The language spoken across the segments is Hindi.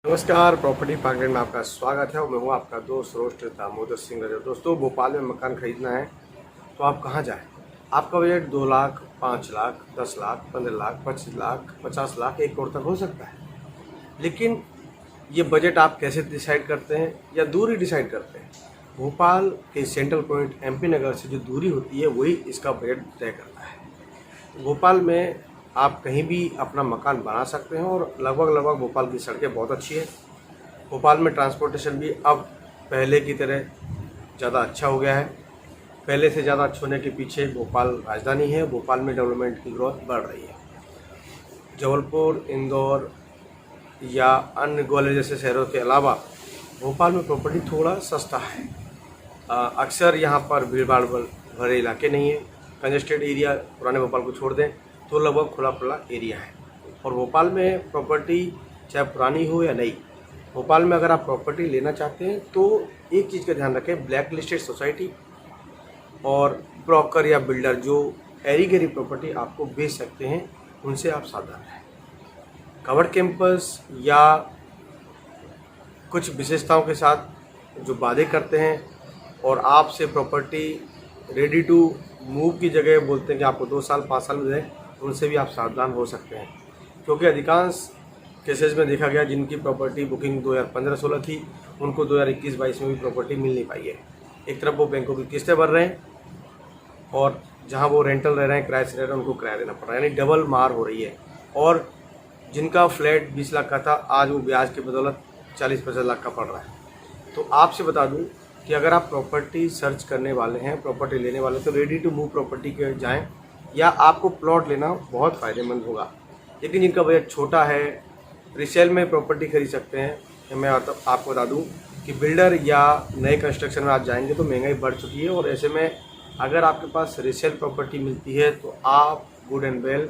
नमस्कार, प्रॉपर्टी पार्कलेट में आपका स्वागत है और मैं हूँ आपका दोस्त रोस्ट दामोदर सिंह रजक। दोस्तों, भोपाल में मकान खरीदना है तो आप कहाँ जाएं? आपका बजट 2 लाख, 5 लाख, 10 लाख, 15 लाख, 25 लाख, 50 लाख, 1 करोड़ तक हो सकता है। लेकिन ये बजट आप कैसे डिसाइड करते हैं या दूरी डिसाइड करते हैं? भोपाल के सेंट्रल पॉइंट MP नगर से जो दूरी होती है वही इसका बजट तय करता है। भोपाल में आप कहीं भी अपना मकान बना सकते हैं और लगभग भोपाल की सड़कें बहुत अच्छी है। भोपाल में ट्रांसपोर्टेशन भी अब पहले की तरह ज़्यादा अच्छा हो गया है। पहले से ज़्यादा अच्छे होने के पीछे भोपाल राजधानी है। भोपाल में डेवलपमेंट की ग्रोथ बढ़ रही है। जबलपुर, इंदौर या अन्य ग्वालियर जैसे शहरों के अलावा भोपाल में प्रॉपर्टी थोड़ा सस्ता है। अक्सर यहाँ पर भीड़ भाड़ भरे इलाके नहीं है। कंजेस्टेड एरिया पुराने भोपाल को छोड़ दें तो लगभग खुला खुला एरिया है। और भोपाल में प्रॉपर्टी चाहे पुरानी हो या नई, भोपाल में अगर आप प्रॉपर्टी लेना चाहते हैं तो एक चीज़ का ध्यान रखें, ब्लैक लिस्टेड सोसाइटी और ब्रोकर या बिल्डर जो एरी गैरी प्रॉपर्टी आपको बेच सकते हैं उनसे आप सावधान रहें। कवर्ड कैंपस या कुछ विशेषताओं के साथ जो वादे करते हैं और आपसे प्रॉपर्टी रेडी टू मूव की जगह बोलते हैं कि आपको 2 साल 5 साल में दें, उनसे भी आप सावधान हो सकते हैं। क्योंकि अधिकांश केसेस में देखा गया जिनकी प्रॉपर्टी बुकिंग 2015-16 थी उनको 2021-22 में भी प्रॉपर्टी मिल नहीं पाई है। एक तरफ वो बैंकों की किस्तें भर रहे हैं और जहां वो रेंटल रह रहे हैं, किराए से रह रहे हैं, उनको किराया देना पड़ रहा है, यानी डबल मार हो रही है। और जिनका फ्लैट 20 लाख का था आज वो ब्याज की बदौलत 40-50 लाख का पड़ रहा है। तो आपसे बता दूं कि अगर आप प्रॉपर्टी सर्च करने वाले हैं, प्रॉपर्टी लेने वाले, तो रेडी टू मूव प्रॉपर्टी के जाएं या आपको प्लॉट लेना बहुत फ़ायदेमंद होगा। लेकिन जिनका बजट छोटा है, रीसेल में प्रॉपर्टी खरीद सकते हैं। मैं आपको बता दूं कि बिल्डर या नए कंस्ट्रक्शन में आप जाएंगे तो महंगाई बढ़ चुकी है और ऐसे में अगर आपके पास रीसेल प्रॉपर्टी मिलती है तो आप गुड एंड वेल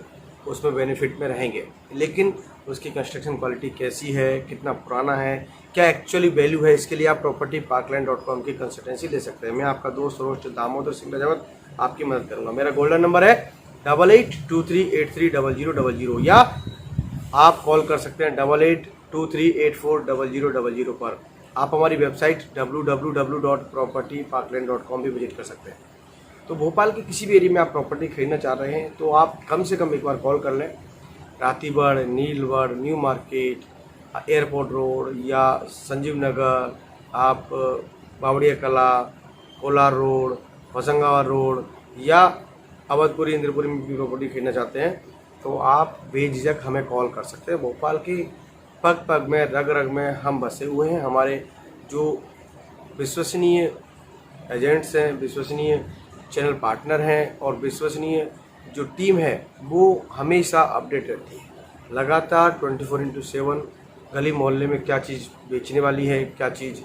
उसमें बेनिफिट में रहेंगे। लेकिन उसकी कंस्ट्रक्शन क्वालिटी कैसी है, कितना पुराना है, क्या एक्चुअली वैल्यू है, इसके लिए आप propertyparkland.com की कंसल्टेंसी ले सकते हैं। मैं आपका दोस्त रोस्ट दामोदर सिंह रजक आपकी मदद करूंगा। मेरा गोल्डन नंबर है 8823830000 या आप कॉल कर सकते हैं 8823840000 पर। आप हमारी वेबसाइट www.propertyparkland.com भी विजिट कर सकते हैं। तो भोपाल के किसी भी एरिया में आप प्रॉपर्टी खरीदना चाह रहे हैं तो आप कम से कम एक बार कॉल कर लें। रातीगढ़, नीलगढ़, न्यू मार्केट, एयरपोर्ट रोड या संजीव नगर, आप बावड़िया कला, कोलार रोड, होशंगाबाद रोड या अवधपुरी, इंद्रपुरी में भी प्रॉपर्टी खरीदना चाहते हैं तो आप बेझिझक हमें कॉल कर सकते हैं। भोपाल की पग पग में, रग रग में हम बसे हुए हैं। हमारे जो विश्वसनीय एजेंट्स हैं, विश्वसनीय चैनल पार्टनर हैं और विश्वसनीय जो टीम है वो हमेशा अपडेट रहती है। लगातार 24/7 गली मोहल्ले में क्या चीज़ बेचने वाली है, क्या चीज़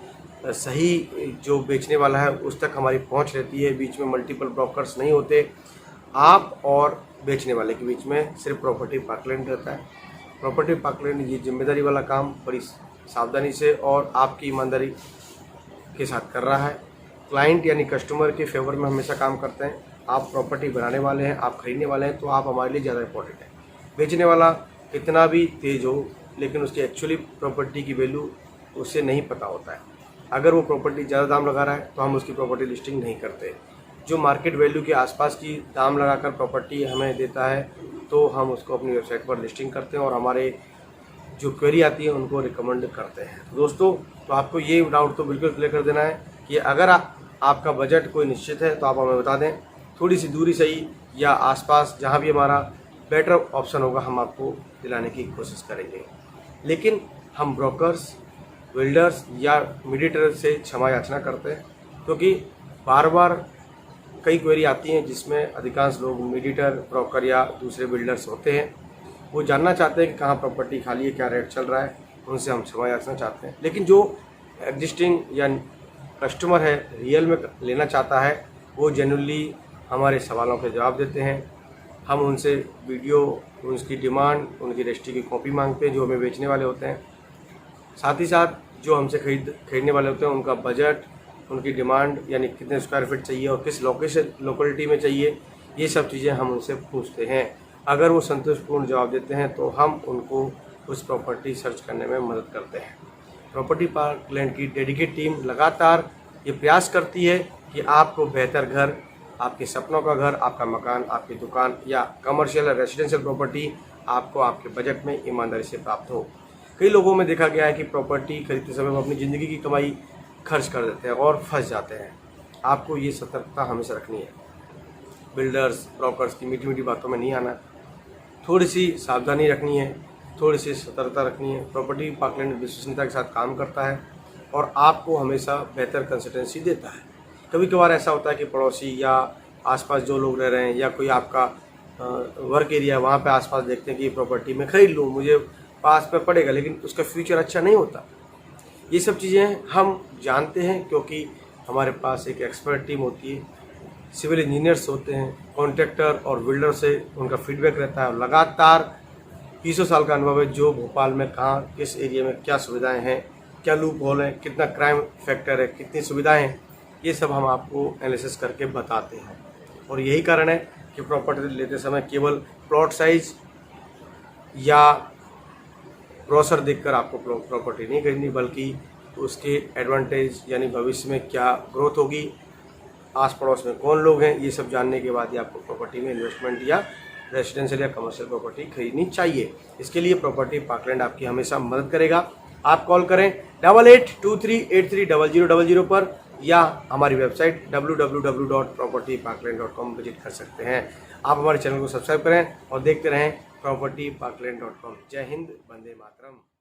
सही जो बेचने वाला है उस तक हमारी पहुंच रहती है। बीच में मल्टीपल ब्रोकर्स नहीं होते। आप और बेचने वाले के बीच में सिर्फ प्रॉपर्टी पार्कलैंड रहता है। प्रॉपर्टी पार्कलैंड ये जिम्मेदारी वाला काम बड़ी सावधानी से और आपकी ईमानदारी के साथ कर रहा है। क्लाइंट यानी कस्टमर के फेवर में हमेशा काम करते हैं। आप प्रॉपर्टी बनाने वाले हैं, आप खरीदने वाले हैं तो आप हमारे लिए ज़्यादा इंपॉर्टेंट है। बेचने वाला कितना भी तेज हो लेकिन उसकी एक्चुअली प्रॉपर्टी की वैल्यू उसे नहीं पता होता है। अगर वो प्रॉपर्टी ज़्यादा दाम लगा रहा है तो हम उसकी प्रॉपर्टी लिस्टिंग नहीं करते। जो मार्केट वैल्यू के आसपास की दाम लगाकर प्रॉपर्टी हमें देता है तो हम उसको अपनी वेबसाइट पर लिस्टिंग करते हैं और हमारे जो क्वेरी आती है उनको रिकमेंड करते हैं। तो दोस्तों, तो आपको ये डाउट तो बिल्कुल क्लियर कर देना है कि अगर आपका बजट कोई निश्चित है तो आप हमें बता दें। थोड़ी सी दूरी सही या आसपास जहाँ भी हमारा बेटर ऑप्शन होगा हम आपको दिलाने की कोशिश करेंगे। लेकिन हम ब्रोकर्स, बिल्डर्स या मीडिएटर से क्षमा याचना करते हैं क्योंकि बार बार कई क्वेरी आती हैं जिसमें अधिकांश लोग मीडिएटर, ब्रोकर या दूसरे बिल्डर्स होते हैं। वो जानना चाहते हैं कि कहाँ प्रॉपर्टी खाली है, क्या रेट चल रहा है, उनसे हम क्षमा याचना चाहते हैं। लेकिन जो एग्जिस्टिंग या कस्टमर है, रियल में लेना चाहता है, वो जेन्युइनली हमारे सवालों के जवाब देते हैं। हम उनसे वीडियो, उनकी डिमांड, उनकी रजिस्ट्री की कॉपी मांगते हैं जो हमें बेचने वाले होते हैं। साथ ही साथ जो हमसे खरीदने वाले होते हैं उनका बजट, उनकी डिमांड यानी कितने स्क्वायर फीट चाहिए और किस लोकेलिटी में चाहिए, ये सब चीज़ें हम उनसे पूछते हैं। अगर वो संतोषपूर्ण जवाब देते हैं तो हम उनको उस प्रॉपर्टी सर्च करने में मदद करते हैं। प्रॉपर्टी पार्कलैंड की डेडिकेटेड टीम लगातार ये प्रयास करती है कि आपको बेहतर घर, आपके सपनों का घर, आपका मकान, आपकी दुकान या कमर्शियल या रेजिडेंशियल प्रॉपर्टी आपको आपके बजट में ईमानदारी से प्राप्त हो। कई लोगों में देखा गया है कि प्रॉपर्टी खरीदते समय वो अपनी ज़िंदगी की कमाई खर्च कर देते हैं और फंस जाते हैं। आपको ये सतर्कता हमेशा रखनी है। बिल्डर्स, ब्रोकर्स की मीठी मीठी बातों में नहीं आना, थोड़ी सी सावधानी रखनी है, थोड़ी सी सतर्कता रखनी है। प्रॉपर्टी पार्कलैंड विश्वसनीयता के साथ काम करता है और आपको हमेशा बेहतर कंसल्टेंसी देता है। कभी कभार ऐसा होता है कि पड़ोसी या आसपास जो लोग रह रहे हैं या कोई आपका वर्क एरिया वहाँ पे आसपास देखते हैं कि प्रॉपर्टी में खरीद लूँ, मुझे पास में पड़ेगा, लेकिन उसका फ्यूचर अच्छा नहीं होता। ये सब चीज़ें हम जानते हैं क्योंकि हमारे पास एक एक्सपर्ट टीम होती है, सिविल इंजीनियर्स होते हैं, कॉन्ट्रैक्टर और बिल्डर से उनका फीडबैक रहता है और लगातार 20 साल का अनुभव है जो भोपाल में कहाँ किस एरिया में क्या सुविधाएं हैं, क्या लूप होल है, कितना क्राइम फैक्टर है, कितनी सुविधाएं हैं, ये सब हम आपको एनालिसिस करके बताते हैं। और यही कारण है कि प्रॉपर्टी लेते समय केवल प्लॉट साइज या ब्रोशर देखकर आपको प्रॉपर्टी नहीं खरीदनी, बल्कि उसके एडवांटेज यानी भविष्य में क्या ग्रोथ होगी, आस पड़ोस में कौन लोग हैं, ये सब जानने के बाद ही आपको प्रॉपर्टी में इन्वेस्टमेंट या रेजिडेंशियल या कमर्शियल प्रॉपर्टी खरीदनी चाहिए। इसके लिए प्रॉपर्टी पार्कलैंड आपकी हमेशा मदद करेगा। आप कॉल करें 8823830000 पर या हमारी वेबसाइट www.propertyparkland.com विजिट कर सकते हैं। आप हमारे चैनल को सब्सक्राइब करें और देखते रहें propertyparkland.com। जय हिंद, वंदे मातरम।